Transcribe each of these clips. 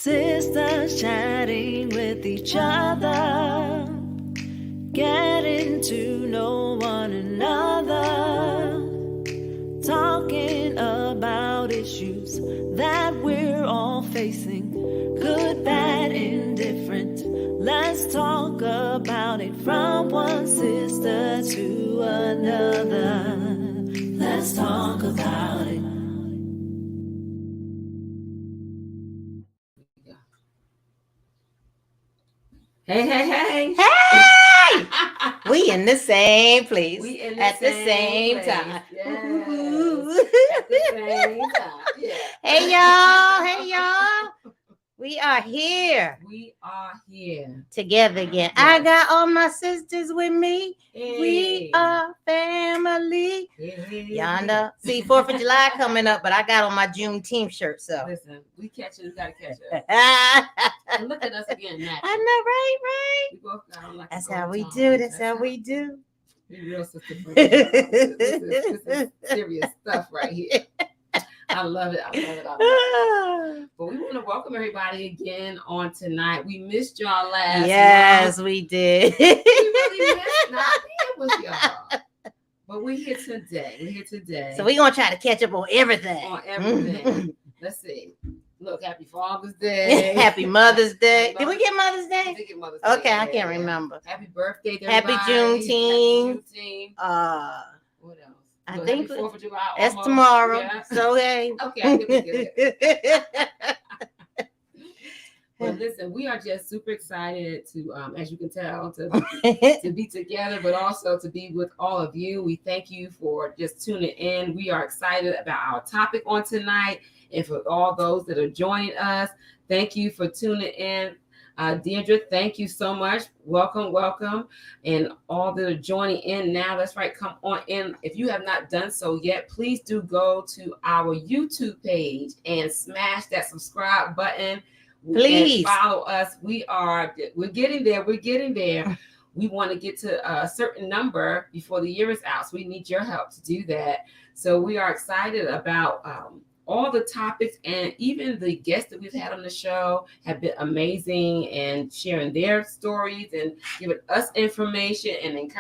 Sisters chatting with each other, getting to know one another, talking about issues that we're all facing, good, bad, indifferent. Let's talk about it from one sister to another. Let's talk about it. Hey. Hey! We in the same place. We in the at same the same place. time. Yes. Ooh. At the same time. Yeah. Hey y'all. We are here We are here. together again. Yes. I got all my sisters with me. Hey. We are family. Hey. Y'all know. See, 4th of July coming up, but I got on my Juneteenth shirt, so. Listen, we gotta catch up. And look at us again, Matt. I know, right? We both got on like That's a how gold we tone. do. That's how we do. We real sister friends. This is serious stuff right here. I love it. But we want to welcome everybody again on tonight. We missed y'all last month. We did. We really missed not being with y'all. But we're here today. So we're going to try to catch up on everything. Let's see. Look, happy Father's Day. Happy Mother's Day. Did we get Mother's Day? We did get Mother's Day. Okay, I can't remember. Happy birthday to Happy everybody. Juneteenth. What else? I think 4th of July. that's almost. tomorrow. Yeah. So hey. Okay, I think we get it. But listen, we are just super excited to, as you can tell, to be together, but also to be with all of you. We thank you for just tuning in. We are excited about our topic on tonight. And for all those that are joining us, thank you for tuning in. Deirdre, thank you so much. Welcome. And all that are joining in now, that's right, come on in. If you have not done so yet, please do go to our YouTube page and smash that subscribe button. Please and follow us. We're getting there. We want to get to a certain number before the year is out. So we need your help to do that. So we are excited about all the topics, and even the guests that we've had on the show have been amazing and sharing their stories and giving us information and being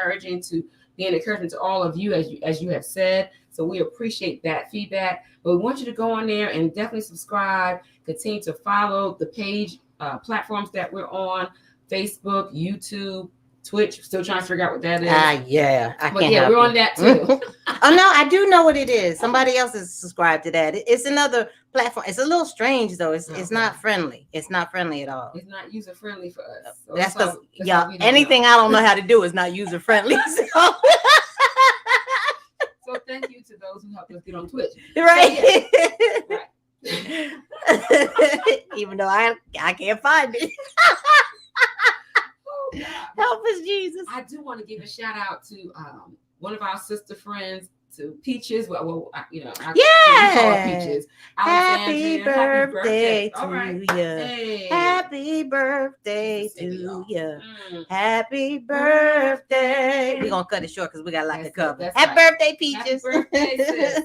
encouraging to all of you, as you have said. So we appreciate that feedback. But we want you to go on there and definitely subscribe. Continue to follow the page platforms that we're on: Facebook, YouTube, Twitch. Still trying to figure out what that is. Yeah. We're on that too. Oh no, I do know what it is. Somebody else is subscribed to that. It's another platform. It's a little strange though. It's not friendly. It's not friendly at all. It's not user friendly for us. So that's because anything I don't know how to do is not user friendly. So. So thank you to those who helped us get on Twitch. Right. So, right. Even though I can't find it. Oh, help us, Jesus. I do want to give a shout out to one of our sister friends, to Peaches. Well, call her Peaches. Happy birthday to right. you. Hey. Happy birthday to you. Happy birthday. We're going to cut it short because we got a lot to cover. Happy birthday, Peaches. Happy birthday, sis.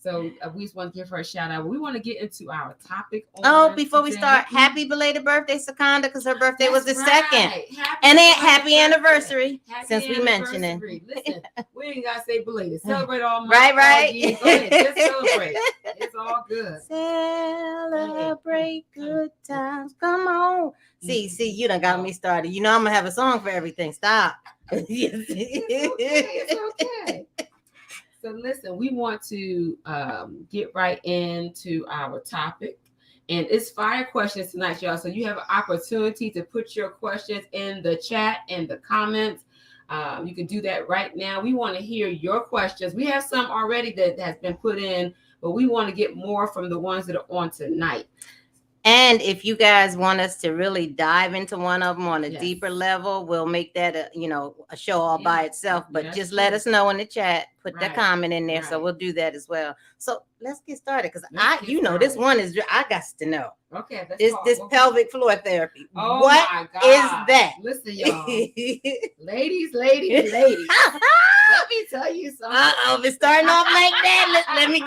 So we just want to give her a shout out. We want to get into our topic. Before we start, happy belated birthday, Sakanda, because her birthday was the 2nd. And then happy anniversary, since we mentioned it. Listen, we ain't got to say belated. Celebrate all month. Right. Go ahead, just celebrate. It's all good. Celebrate good times. Come on. See, you done got me started. You know I'm going to have a song for everything. Stop. It's okay. So listen, we want to get right into our topic, and it's fire questions tonight, y'all. So you have an opportunity to put your questions in the chat and the comments. You can do that right now. We want to hear your questions. We have some already that has been put in, but we want to get more from the ones that are on tonight. And if you guys want us to really dive into one of them on a deeper level, we'll make that a show all by itself. But just let us know in the chat. Put that comment in there, so we'll do that as well. So let's get started, because this one is I got to know. Okay, this pelvic floor therapy. Oh, what my God. is that? Listen, y'all, ladies. Let me tell you something. If it's starting off like that, let me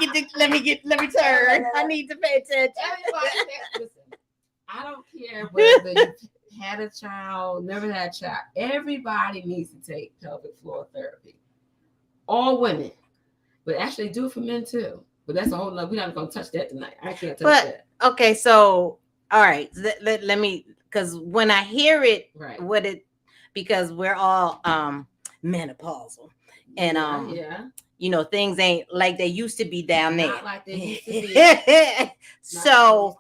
turn. I need to pay attention. Everybody, listen. I don't care whether you had a child, never had a child. Everybody needs to take pelvic floor therapy. All women, but actually do it for men too. But that's a whole nother. We're not going to touch that tonight. I can't touch that. Okay, so all right, let me, because when I hear it, right, because we're all menopausal, and you know, things ain't like they used to be down there. Not like they used to be. So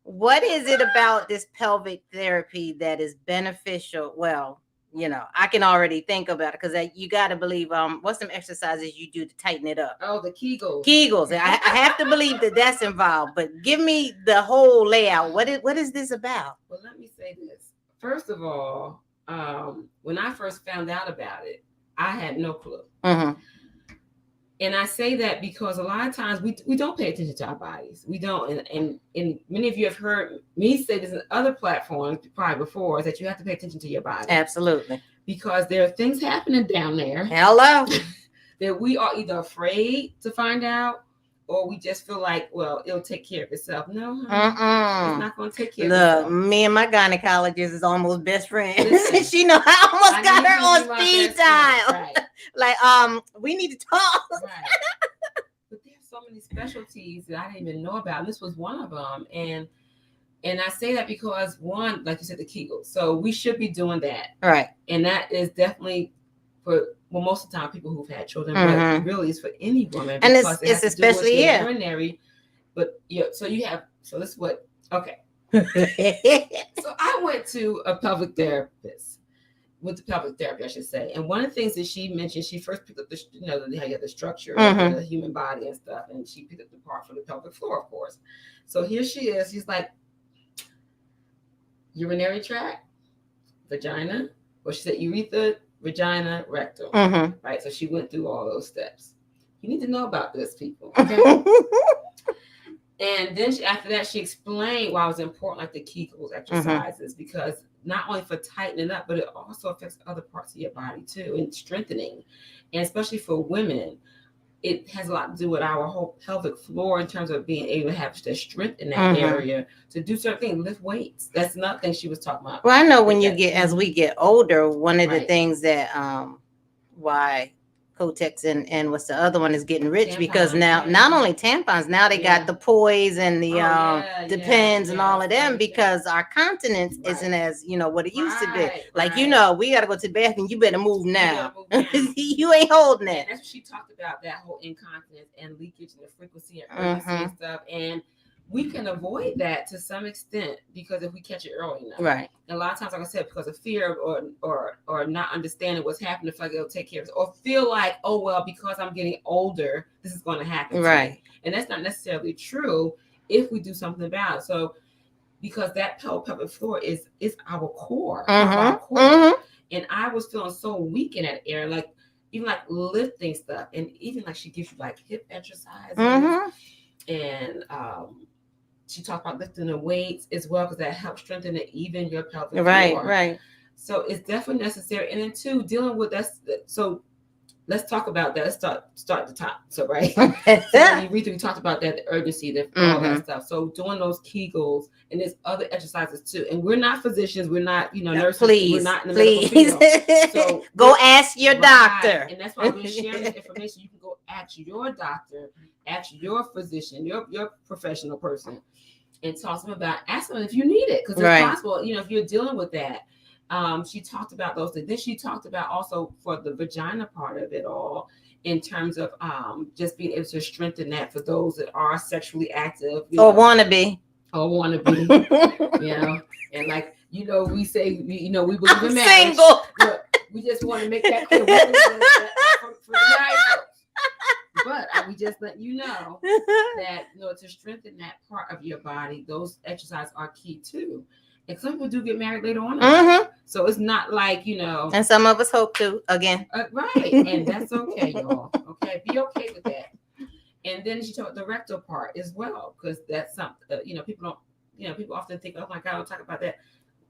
what is it about this pelvic therapy that is beneficial? Well, you know, I can already think about it because you got to believe, what's some exercises you do to tighten it up? Oh, the Kegels. Kegels. I have to believe that that's involved, but give me the whole layout. What is this about? Well, let me say this. First of all, when I first found out about it, I had no clue. Mm-hmm. And I say that because a lot of times we don't pay attention to our bodies. We don't. And many of you have heard me say this in other platforms probably before, is that you have to pay attention to your body. Absolutely. Because there are things happening down there. Hello. That we are either afraid to find out, or we just feel like, well, it'll take care of itself. No, it's not going to take care of itself. Me and my gynecologist is almost best friends. She know I almost got her on speed dial. Right. Like, we need to talk. Right. But there's so many specialties that I didn't even know about. This was one of them. And I say that because, one, like you said, the Kegels. So we should be doing that. Right. And that is definitely for, well, most of the time people who've had children, but really it's for any woman. And it's especially urinary. But yeah, so this is what, okay. So I went to a pelvic therapist, with the pelvic therapy, I should say. And one of the things that she mentioned, she first picked up the, how you have the structure of the human body and stuff. And she picked up the part for the pelvic floor, of course. So here she is. She's like, urinary tract, vagina. Well, she said urethra, vagina, rectum. Right. So she went through all those steps. You need to know about this, people. Okay. And then after that, she explained why it was important, like the Kegels exercises, because not only for tightening up, but it also affects other parts of your body too, and strengthening. And especially for women, it has a lot to do with our whole pelvic floor in terms of being able to have the strength in that area to do certain things, lift weights. That's another thing she was talking about. Well, I know when as we get older, one of the things that why Kotex and what's the other one is getting rich, tampons, because now not only tampons, now they got the poise and the Depends and all of them, because our continence isn't as, what it used to be. Like, we got to go to the bathroom. You better move now. You ain't holding it. And that's what she talked about, that whole incontinence and leakage and the frequency and urgency and stuff. And we can avoid that to some extent because if we catch it early enough. Right. And a lot of times, like I said, because of fear or not understanding what's happening, feel like it'll take care of it, or feel like, oh, well, because I'm getting older, this is going to happen. Right. And that's not necessarily true if we do something about it. So because that pelvic floor is our core. Our core. And I was feeling so weak in that area, like even like lifting stuff. And even like she gives you like hip exercises. And she talked about lifting the weights as well, because that helps strengthen even your pelvic floor. Right. So it's definitely necessary. And then too, dealing with that. So let's talk about that. Let's start the top. So we talked about that, the urgency, all that stuff. So doing those Kegels, and there's other exercises too. And we're not physicians. We're not, nurses. Please, we're not in the medical field. So go ask your doctor. And that's why we're sharing this information. You can go ask your doctor, ask your physician, your professional person, and talk to them about, ask them if you need it, because it's possible, if you're dealing with that. She talked about those things. Then she talked about also for the vagina part of it all, in terms of just being able to strengthen that for those that are sexually active or want to be. And like, we say, we believe in marriage. Single. Look, we just want to make that clear. For the married folks. But we just let you know that, to strengthen that part of your body, those exercises are key too. And some people do get married later on. So it's not like, And some of us hope to, again. Right. And that's okay, y'all. Okay. Be okay with that. And then she talked the rectal part as well, because that's something, people often think, oh my God, I'll talk about that.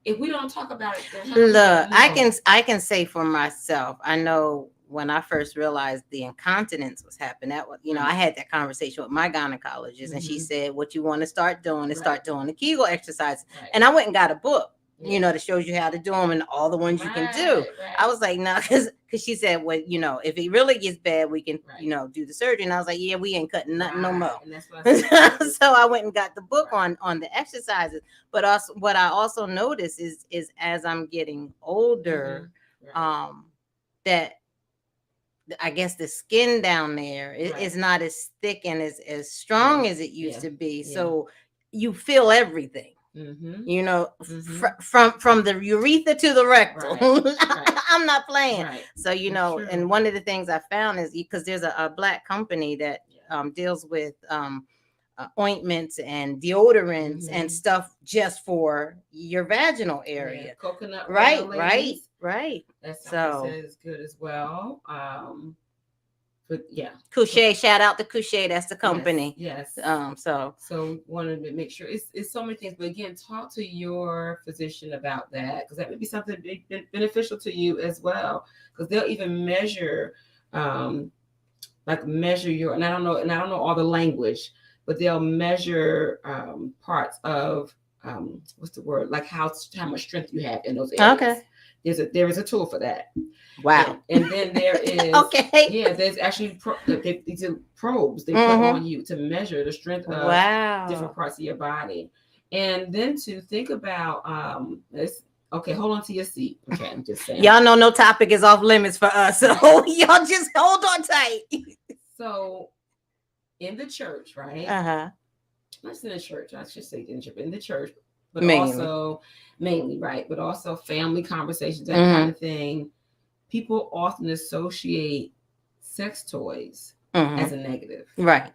If we don't talk about it, then look, I can say for myself, I know when I first realized the incontinence was happening, that was, I had that conversation with my gynecologist, and she said, what you want to start doing is start doing the Kegel exercises. And I went and got a book, that shows you how to do them and all the ones you can do. I was like, no, because she said, well, if it really gets bad, we can, do the surgery. And I was like, yeah, we ain't cutting nothing no more. And that's what I said. So I went and got the book on the exercises. But also, what I also noticed is as I'm getting older, that I guess the skin down there is not as thick and as strong as it used to be. So you feel everything. From the urethra to the rectum. I'm not playing. So and one of the things I found is because there's a Black company that deals with ointments and deodorants and stuff just for your vaginal area. Coconut oil, right. That's so is good as well. But Couché, shout out to Couché, that's the company. Yes. So wanted to make sure it's so many things, but again, talk to your physician about that, because that may be something beneficial to you as well, because they'll even measure your, and I don't know all the language, but they'll measure parts of what's the word, like how much strength you have in those areas. There is a tool for that. Wow. And then there is there's actually these are probes they put on you to measure the strength of different parts of your body. And then to think about this. Okay, hold on to your seat. Okay, I'm just saying. Y'all know no topic is off limits for us, so y'all just hold on tight. So in the church, right? Not in the church, I should say in the church, but mainly, right? But also family conversations, that kind of thing. People often associate sex toys as a negative. Right.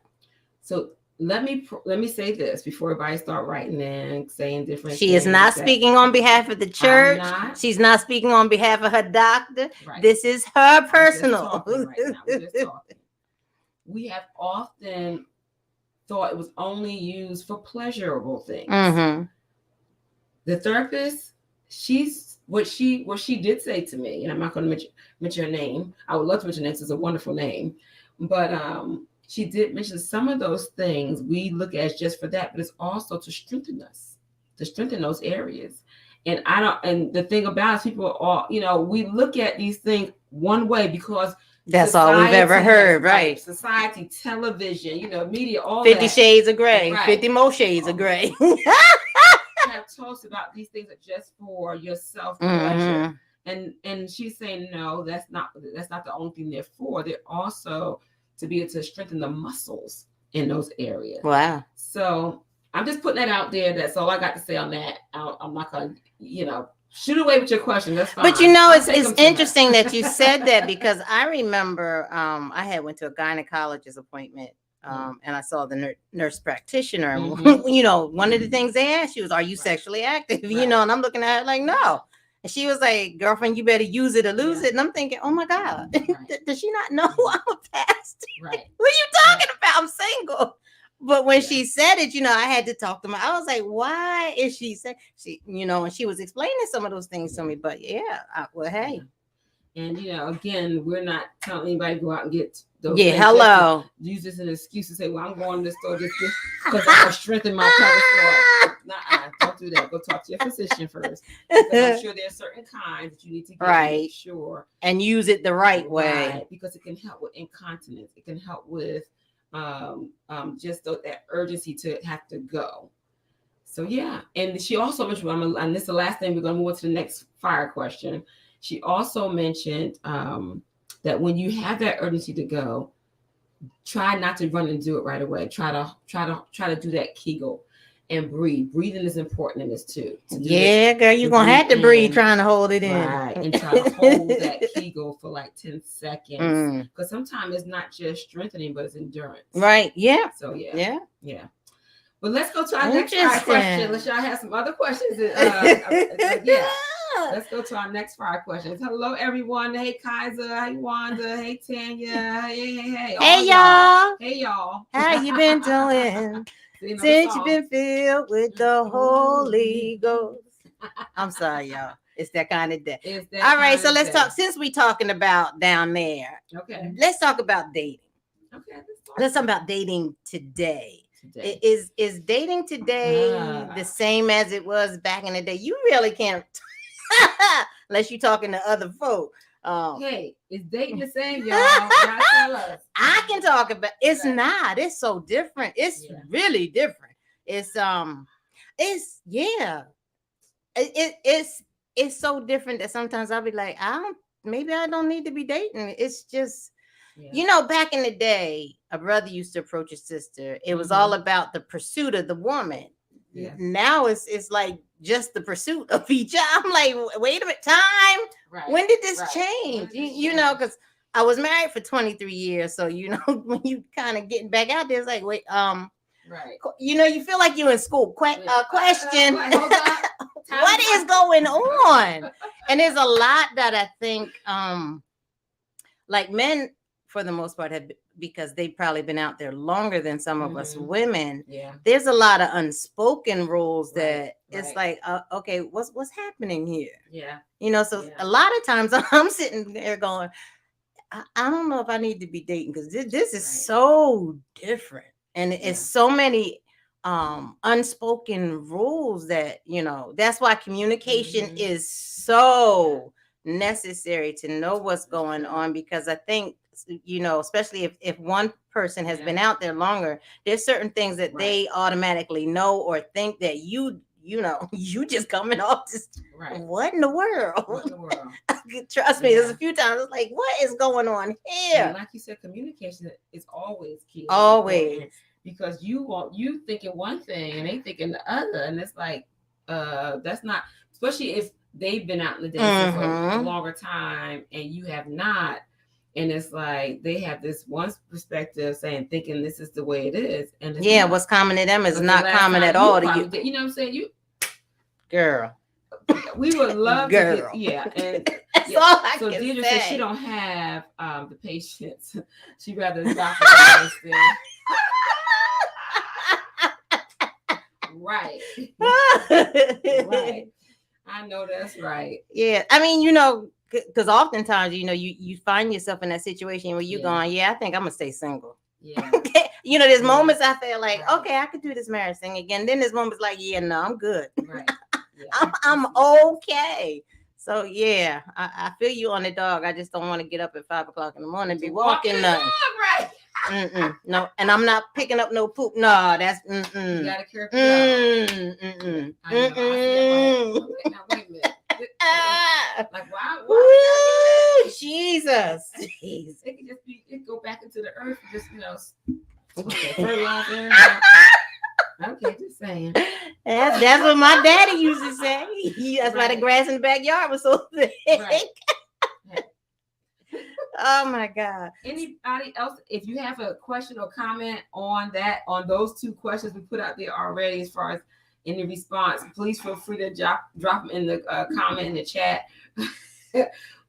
So let me say this before everybody start writing and saying different She is not speaking on behalf of the church. She's not speaking on behalf of her doctor. Right. This is her personal. We're just talking. We have often thought it was only used for pleasurable things. The therapist, what she did say to me, and I'm not going to mention her name. I would love to mention her name. It's a wonderful name, but she did mention some of those things we look at as just for that, but it's also to strengthen us, to strengthen those areas. And and the thing about it is people are all, we look at these things one way because that's all we've ever heard, right? Society, television, media, all 50 shades of gray, 50 more shades of gray. Have talks about these things are just for your self pleasure, and she's saying no, that's not the only thing they're for. They're also to be able to strengthen the muscles in those areas. Wow. So I'm just putting that out there. That's all I got to say on that. I'm not gonna shoot away with your question. That's fine. But it's interesting that you said that, because I remember I had went to a gynecologist appointment. And I saw the nurse practitioner. One of the things they asked you was, "Are you sexually active?" And I'm looking at her like, "No." And she was like, "Girlfriend, you better use it or lose it." And I'm thinking, "Oh my God, does she not know I'm a pastor? Right? What are you talking about? I'm single." But when she said it, I had to talk to her. I was like, "Why is she saying she?" And she was explaining some of those things to me. But hey. And again, we're not telling anybody to go out and get those. Yeah, hello. Use this as an excuse to say, "Well, I'm going to the store just because I want to strengthen my pelvic floor." Don't do that. Go talk to your physician first. Because I'm sure there are certain kinds that you need to get right. Sure, and use it the right way, because it can help with incontinence. It can help with just that urgency to have to go. So and she also mentioned, and this is the last thing, we're going to move on to the next fire question. She also mentioned that when you have that urgency to go, try not to run and do it right away. Try to do that Kegel and breathe. Breathing is important in this too. Girl, you're gonna have to breathe trying to hold it in. Right, and try to hold that Kegel for like 10 seconds. Because sometimes it's not just strengthening, but it's endurance. Right. Yeah. So yeah. But let's go to our next fire question. Unless y'all have some other questions. Let's go to our next fire questions. Hello, everyone. Hey, Kaiser. Hey, Wanda. Hey, Tanya. Hey. Hey, y'all. Hey, y'all. How you been doing? Since you've been filled with the Holy Ghost. I'm sorry, y'all. It's that kind of day. It's that All right, kind so of let's day. talk. Since we're talking about down there, Okay. let's talk about dating. Okay. Let's talk about dating today. Today. Is dating today the same as it was back in the day? You really can't, unless you're talking to other folk. Hey, is dating the same, y'all? Y'all tell us. I can talk about. It's not. It's so different. It's really different. It's yeah. It's so different that sometimes I'll be like, maybe I don't need to be dating. It's just, back in the day, a brother used to approach his sister. It was all about the pursuit of the woman. Yeah. Now it's like just the pursuit of each other. I'm like, wait a minute, time. Right. When did this change? You know, because I was married for 23 years. So, when you kind of getting back out there, it's like, wait, right. You feel like you're in school. Question. What is going on? And there's a lot that I think, like men, for the most part, have, because they've probably been out there longer than some of us women. Yeah. There's a lot of unspoken rules that it's like, okay, what's happening here? Yeah. So a lot of times I'm sitting there going, I don't know if I need to be dating because this is so different. And it's so many unspoken rules that, that's why communication is so necessary to know what's going on, because I think, especially if one person has been out there longer, there's certain things that they automatically know or think that you just coming off this. What in the world? What in the world? Trust me, there's a few times it's like, what is going on here? And like you said, communication is always key. Always. Because you thinking one thing and they thinking the other, and it's like that's not, especially if they've been out in the day for a longer time and you have not, and it's like they have this one perspective thinking this is the way it is, and what's common to them is not common at all to you. You know what I'm saying? Girl, we would love to get, and that's all I so can Deirdre say. said she don't have the patience. She rather drop it instead. Right. Right. I know that's right. Yeah. I mean, because oftentimes, you find yourself in that situation where you're going, I think I'm going to stay single. Yeah. Okay. There's moments I feel like, okay, I could do this marriage thing again. Then there's moments like, no, I'm good. Right. Yeah. I'm okay. So, I feel you on the dog. I just don't want to get up at 5:00 in the morning and be walking nothing. Right. No, and I'm not picking up no poop. No, that's You gotta care. Wait a minute. Like why Jesus. It can just be, it go back into the earth, just fertilizer. Okay, just saying. That's what my daddy used to say. That's why the grass in the backyard was so thick. Right. Oh my God. Anybody else, if you have a question or comment on those two questions we put out there already, as far as any response, please feel free to drop them in the comment in the chat.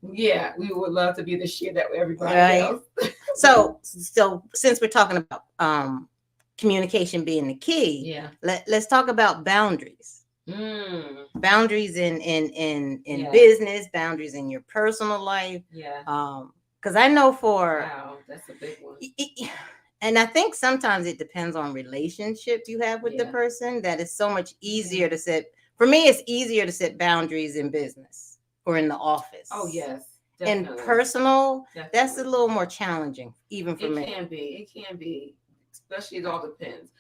We would love to be able to share that with everybody else. So since we're talking about communication being the key, let's talk about boundaries. Boundaries in business, boundaries in your personal life. Because I know that's a big one. And I think sometimes it depends on relationship you have with the person, that is so much easier to set. For me, it's easier to set boundaries in business or in the office. Oh, yes. Definitely. And personal, that's a little more challenging, even for me. It can be. Especially, it all depends.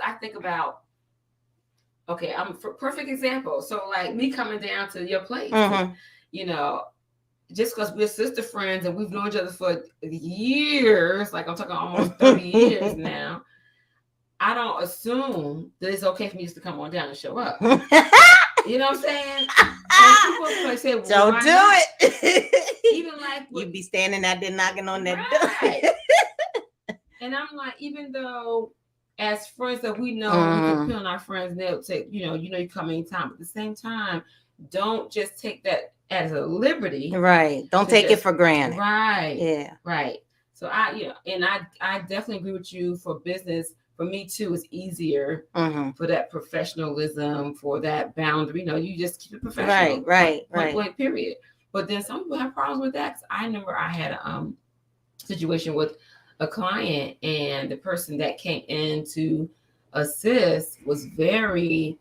I think about, okay, I'm for perfect example. So like me coming down to your place, just because we're sister friends and we've known each other for years, like I'm talking almost 30 years now, I don't assume that it's okay for me just to come on down and show up. You know what I'm saying? People say, well, don't do it. Even like you'd be standing out there knocking on that door. And I'm like, even though as friends that we know, we can depend on our friends, and they'll say, you come anytime. But at the same time, don't just take that as a liberty. Right. Don't take it for granted. Right. Yeah. Right. So I definitely agree with you for business. for me too, it's easier for that professionalism, for that boundary. You just keep it professional. Right. Point blank, period. But then some people have problems with that. I remember I had a situation with a client, and the person that came in to assist was very,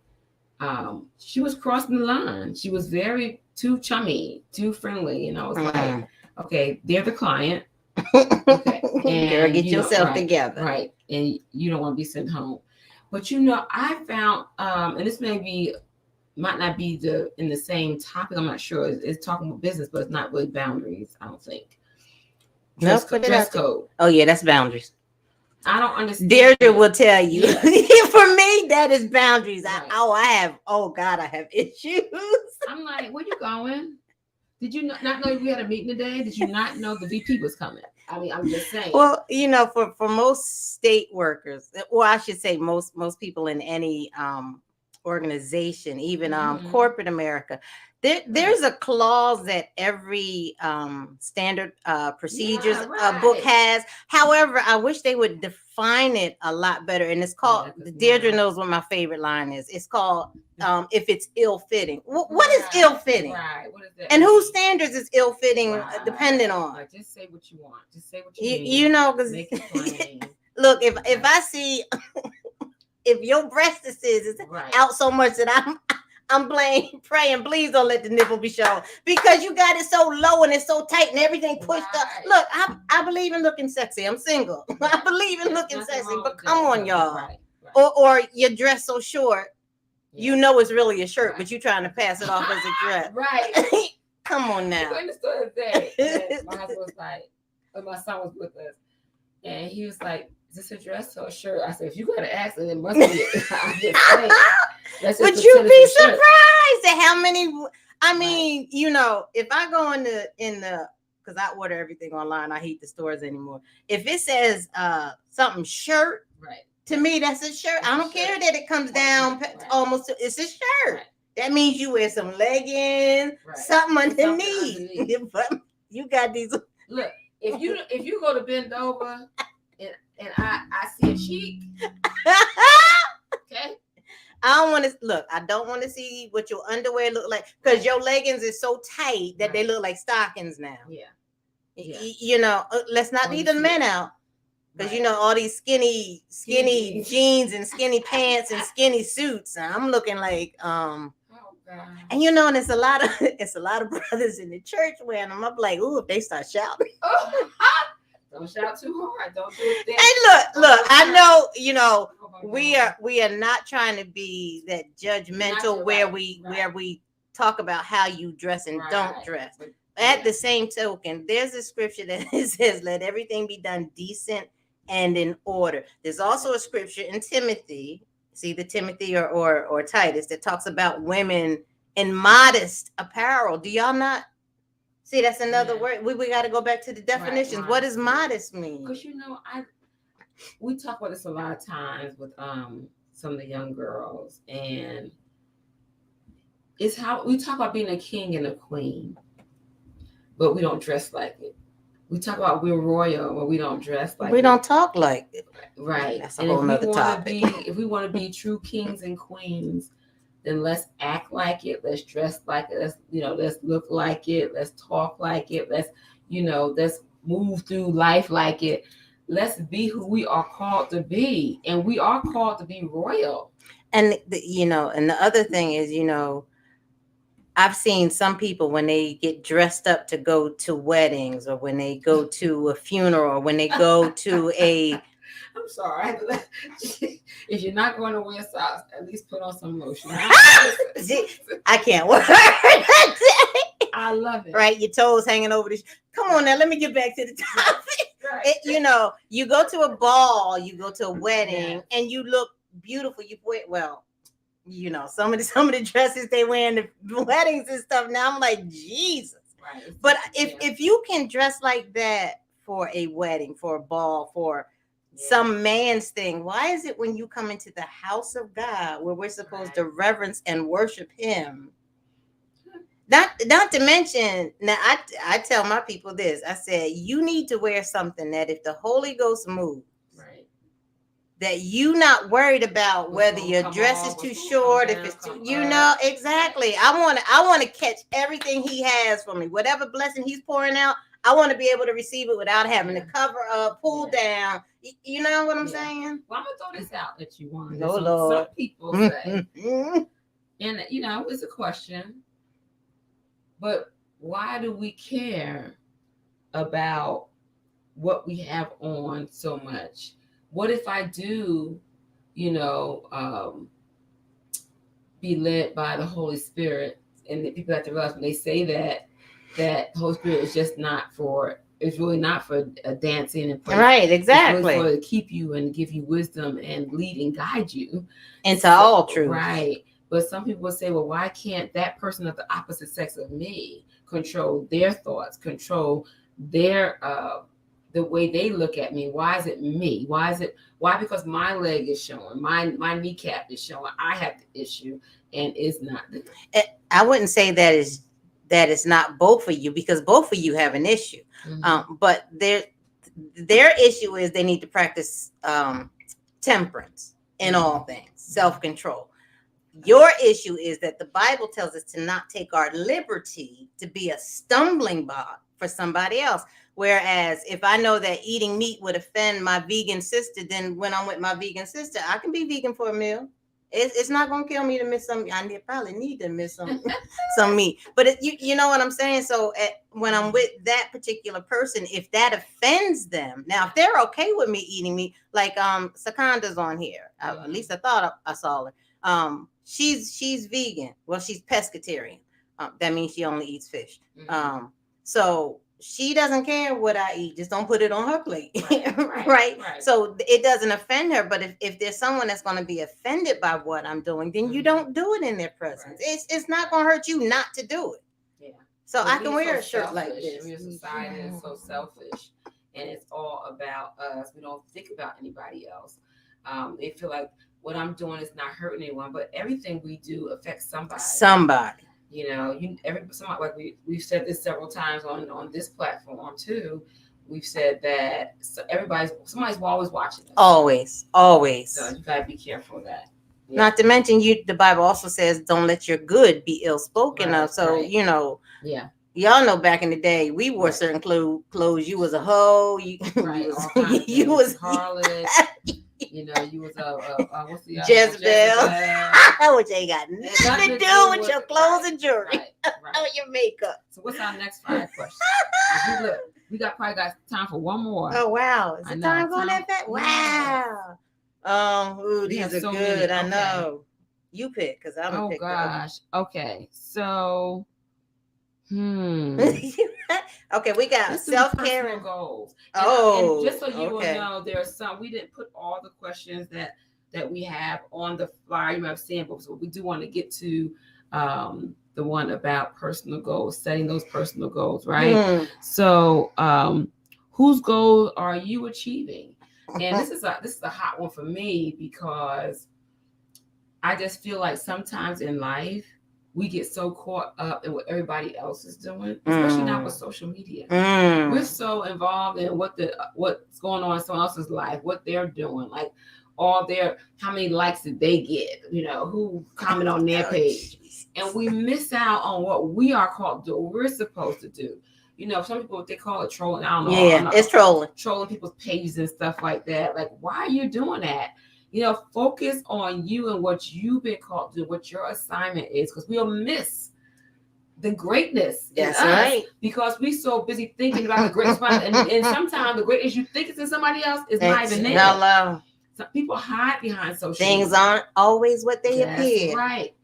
she was crossing the line. She was very too chummy, too friendly. And I was like, okay, they're the client. Okay. And girl, get yourself together. Right. And you don't want to be sent home. But I found, and this might not be in the same topic. I'm not sure. It's talking about business, but it's not really boundaries, I don't think. Dress code. Oh yeah, that's boundaries. I don't understand. Deirdre will tell you. Yes. For me, that is boundaries. Right. I have issues. I'm like, where you going? Did you not know we had a meeting today? Did you not know the VP was coming? I mean, I'm just saying. Well, for most state workers, or I should say most people in any organization, even corporate America, there's a clause that every standard procedures book has. However, I wish they would define it a lot better. And it's called, Deirdre knows what my favorite line is. It's called if it's ill-fitting. What is ill-fitting? Right. What is that? And whose standards is ill-fitting dependent on? Like, just say what you want. Just say what you mean. Because make it plain. Look, if I see if your breastises is out so much that I'm praying, please don't let the nipple be shown, because you got it so low and it's so tight and everything pushed up. Look, I believe in looking sexy. I'm single. I believe in looking sexy, but come on, y'all. Right. Or your dress so short, it's really a shirt, but you're trying to pass it off as a dress. Right. Come on now. I understood that. My husband was like, my son was with us, and he was like, is this a dress or a shirt? I said, if you got to ask it, it must be. Would you be surprised at how many? I mean, if I go in the because I order everything online, I hate the stores anymore. If it says something shirt, to me that's a shirt. I don't care that it comes down almost. It's a shirt. Right. That means you wear some leggings, something underneath. But you got these. Look, if you go to bend over. And I see a cheek. Okay. I don't want to see what your underwear look like, because your leggings is so tight that they look like stockings now. Yeah. Let's not leave the men out, because all these skinny jeans and skinny pants and skinny suits. And I'm looking like and and it's a lot of brothers in the church wearing them. I'm like, ooh, if they start shouting. Don't shout too hard. Don't do it. And look, I know, we are not trying to be that judgmental where we talk about how you dress and don't dress. But at the same token, there's a scripture that says, let everything be done decent and in order. There's also a scripture in Timothy, the Timothy or Titus, that talks about women in modest apparel. Do y'all not? See, that's another word. We got to go back to the definitions. Right. What does modest mean? Because we talk about this a lot of times with some of the young girls, and it's how we talk about being a king and a queen, but we don't dress like it. We talk about we're royal, but we don't dress like it. We don't talk like it. Right. That's a whole nother topic. If we want to be true kings and queens, then let's act like it. Let's dress like it. Let's look like it. Let's talk like it. Let's move through life like it. Let's be who we are called to be. And we are called to be royal. And and the other thing is, I've seen some people when they get dressed up to go to weddings, or when they go to a funeral, or when they go to a I'm sorry. If you're not going to wear socks, at least put on some lotion. I can't wear I love it. Right? Your toes hanging over the Come on now, let me get back to the topic. Right. You go to a ball, you go to a wedding, and you look beautiful. You wear some of the dresses they wear in the weddings and stuff. Now I'm like, Jesus. Right. But if you can dress like that for a wedding, for a ball, for some man's thing, why is it when you come into the house of God, where we're supposed to reverence and worship him? Not to mention, now I tell my people this. I said, you need to wear something that if the Holy Ghost moves, that you not worried about whether your dress is too short, if it's too, exactly. I want to catch everything he has for me. Whatever blessing he's pouring out, I want to be able to receive it without having to cover up, pull down. You know what I'm saying? Well, I'm gonna throw this out that you want. Oh, Lord. Some people say, and it's a question, but why do we care about what we have on so much? What if I do, be led by the Holy Spirit? And people have to realize when they say that the Holy Spirit is just it's really not for dancing and praise. Right, exactly. It's really for to keep you and give you wisdom and lead and guide you into all truth. Right. But some people will say, well, why can't that person of the opposite sex of me control their thoughts, control their the way they look at me? Why is it me? Why because my leg is showing, my kneecap is showing, I have the issue and it's not. I wouldn't say that is not both of you, because both of you have an issue. Mm-hmm. But their issue is they need to practice temperance in all things, self-control. Your issue is that the Bible tells us to not take our liberty to be a stumbling block for somebody else. Whereas if I know that eating meat would offend my vegan sister, then when I'm with my vegan sister, I can be vegan for a meal. It's not going to kill me to miss some. I probably need to miss some meat. But you know what I'm saying? So when I'm with that particular person, if that offends them, now if they're okay with me eating meat, like Seconda's on here. At least I thought I saw her. She's vegan. Well, she's pescatarian. That means she only eats fish. Mm-hmm. So she doesn't care what I eat. Just don't put it on her plate. Right. So it doesn't offend her. But if there's someone that's going to be offended by what I'm doing, then you don't do it in their presence. Right. It's not going to hurt you not to do it. Yeah. So I can wear a shirt like this. Your society is so selfish, and it's all about us. We don't think about anybody else. They feel like what I'm doing is not hurting anyone, but everything we do affects somebody. Somebody, like we've said this several times on this platform too. We've said that somebody's always watching us. Always. So you gotta be careful of that. Yeah. Not to mention, the Bible also says, "Don't let your good be ill spoken of." So y'all know back in the day we wore certain clothes. You was a hoe. You was harlot. You was what's the Jezebel, which ain't got nothing to do with your clothes and jewelry or your makeup. So what's our next 5 questions? We probably got time for one more. Oh wow, is it time going that fast? Wow. These are so good. I know. You pick, because I'm gonna pick. Oh gosh. Okay. So. Okay, we got self-care and goals. And just so you will know, there are some, we didn't put all the questions that we have on the flyer. You might have seen, but we do want to get to the one about personal goals, setting those personal goals, right? So whose goals are you achieving? And this is a hot one for me, because I just feel like sometimes in life we get so caught up in what everybody else is doing, especially now with social media. We're so involved in what's going on in someone else's life, what they're doing, like how many likes did they get, who comment on their page. And we miss out on what we are called to do, what we're supposed to do. Some people, they call it trolling. I don't know. Yeah, it's trolling. Trolling people's pages and stuff like that. Like, why are you doing that? Focus on you and what you've been called to do, what your assignment is, because we'll miss the greatness. That's right. Because we're so busy thinking about the greatness, and sometimes the greatness you think is in somebody else is not even there. Hello. Some people hide behind social things media. Aren't always what they appear. Right.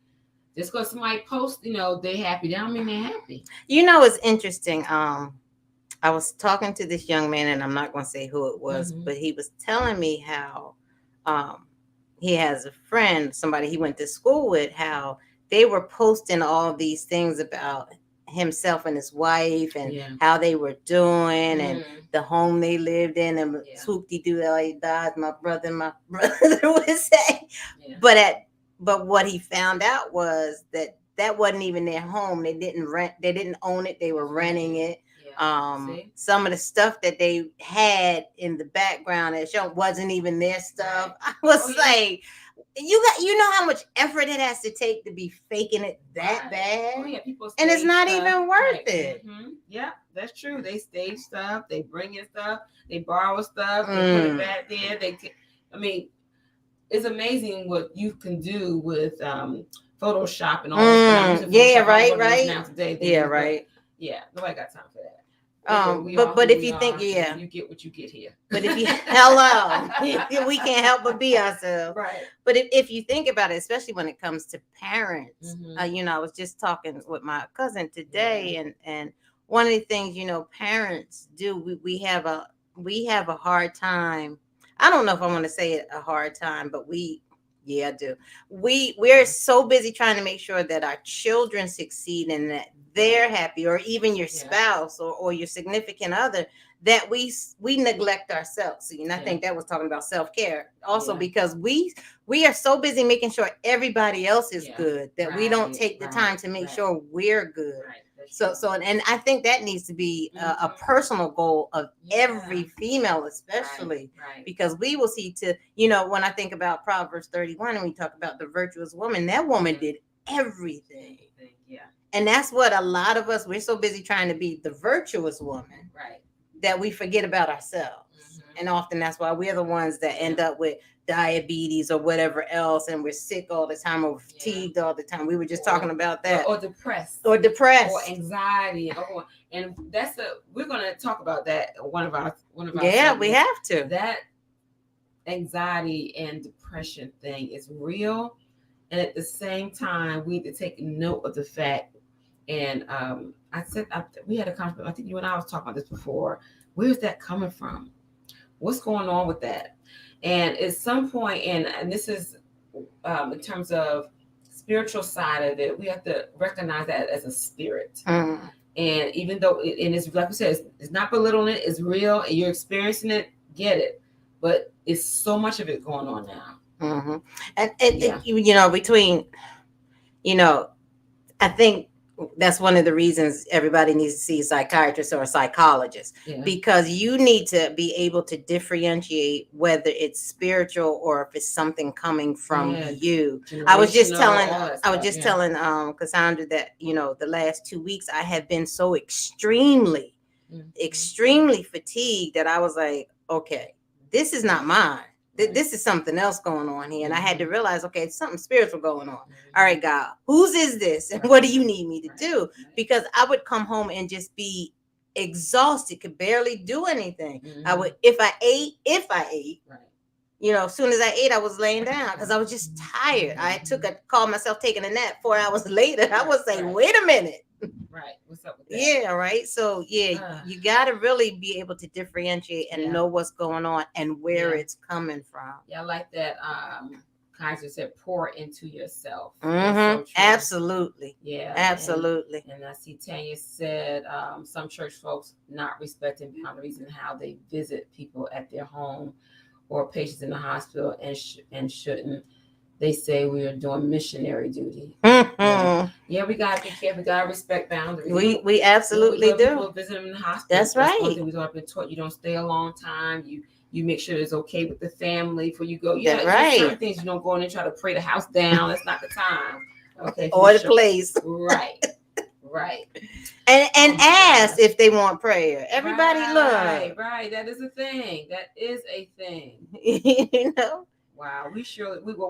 Just because somebody posts, they happy, that don't mean they're happy. It's interesting. I was talking to this young man, and I'm not going to say who it was, but he was telling me how he has a friend, somebody he went to school with, how they were posting all these things about himself and his wife and how they were doing and the home they lived in, and swoop-de-doo, he died, my brother would say. But what he found out was that wasn't even their home. They didn't own it. They were renting it. Some of the stuff that they had in the background that show wasn't even their stuff. I was like, you know how much effort it has to take to be faking it that bad. People and it's not stuff. even worth it. Yeah, that's true. They stage stuff, they bring in stuff, they borrow stuff, they put it back there. It's amazing what you can do with Photoshop and all this. Right. Now today, right. Yeah, nobody got time for that. But if you think, you get what you get here. But if you we can't help but be ourselves. Right. But if you think about it, especially when it comes to parents, I was just talking with my cousin today, and one of the things parents do, we have a hard time. I don't know if I want to say it a hard time, but I do. We're so busy trying to make sure that our children succeed and that they're happy, or even your spouse or your significant other, that we neglect ourselves. And I think that was talking about self-care also, because we are so busy making sure everybody else is good that we don't take the time to make sure we're good. So and I think that needs to be a personal goal of every female, especially because we will see when I think about Proverbs 31 and we talk about the virtuous woman, that woman did everything. And that's what a lot of us, we're so busy trying to be the virtuous woman, that we forget about ourselves. And often that's why we're the ones that end up with diabetes or whatever else, and we're sick all the time or fatigued all the time. We were just talking about that. Or depressed. Or anxiety. And we're going to talk about that. One of our segments. We have to. That anxiety and depression thing is real. And at the same time, we need to take note of the fact. And we had a conversation. I think you and I was talking about this before. Where's that coming from? What's going on with that? And at some point, and this is in terms of spiritual side of it, we have to recognize that as a spirit. And even though it's like we said, it's not belittling it, it's real, and you're experiencing it, get it. But it's so much of it going on now. And between, I think that's one of the reasons everybody needs to see a psychiatrist or a psychologist, because you need to be able to differentiate whether it's spiritual or if it's something coming from you. I was just telling Cassandra that, the last 2 weeks I have been so extremely fatigued that I was like, okay, this is not mine. This is something else going on here. And I had to realize, okay, it's something spiritual going on. All right, God, whose is this? And what do you need me to do? Because I would come home and just be exhausted, could barely do anything. I would, if I ate, as soon as I ate, I was laying down because I was just tired. I called myself taking a nap. 4 hours later, I was like, wait a minute. What's up with that? Yeah, right. So you got to really be able to differentiate and know what's going on and where it's coming from. I like that. Kaiser said, pour into yourself. So absolutely. Absolutely. And I see Tanya said, some church folks not respecting boundaries and how they visit people at their home or patients in the hospital and shouldn't. They say we are doing missionary duty. We gotta be careful. We gotta respect boundaries. We absolutely do. People visit them in the hospital. That's right. We've been taught you don't stay a long time. You make sure it's okay with the family before you go. That's right. Certain things you don't go in and try to pray the house down. That's not the time. Okay. Or the place. Right. And ask if they want prayer. Everybody look. Right. That is a thing. Wow,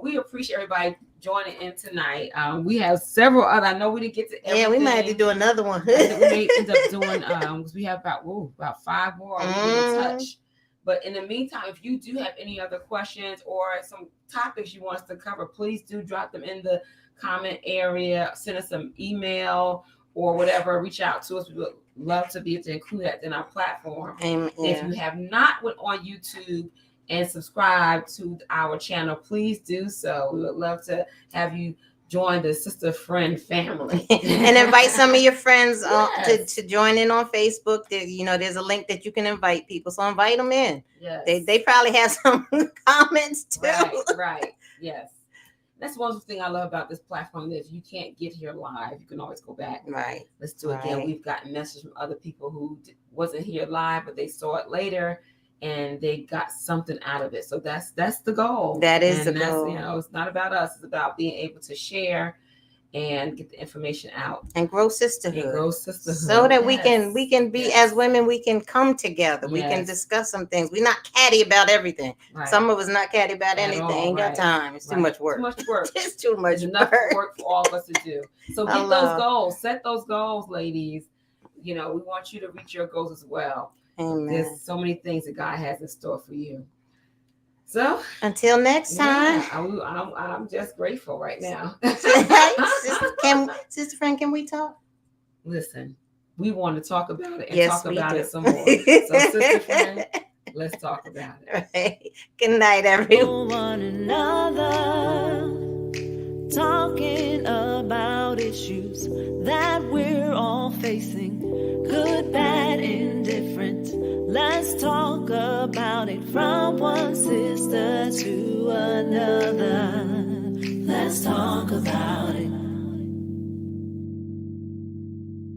we appreciate everybody joining in tonight. We have several other. I know we didn't get to everything. Yeah, we might have to do another one. We may end up doing because we have about 5 more in touch. But in the meantime, if you do have any other questions or some topics you want us to cover, please do drop them in the comment area. Send us some email or whatever. Reach out to us. We would love to be able to include that in our platform. If you have not went on YouTube and subscribe to our channel, please do so. We would love to have you join the Sister Friend family. And invite some of your friends to join in on Facebook. There's a link that you can invite people. So invite them in. Yes. They probably have some comments too. Right. Yes. That's one thing I love about this platform. That if you can't get here live, you can always go back. Right. Let's do it again. We've gotten messages from other people who wasn't here live, but they saw it later and they got something out of it. So that's the goal. That is the goal. It's not about us. It's about being able to share and get the information out and grow sisterhood. So that we can be as women, we can come together. We can discuss some things. We're not catty about everything. Right. Some of us not catty about anything. Ain't got time. It's too much work. It's too much There's enough work for all of us to do. So get those goals. Set those goals, ladies. We want you to reach your goals as well. Amen. There's so many things that God has in store for you. So until next time, I'm just grateful right now. Sister Friend, can we talk? Listen, we want to talk about it and talk about it some more. So, Sister Friend, let's talk about it. Right. Good night, everyone. One another, talking about issues that we're all facing, good, bad, indifferent. Let's talk about it from one sister to another. Let's talk about it.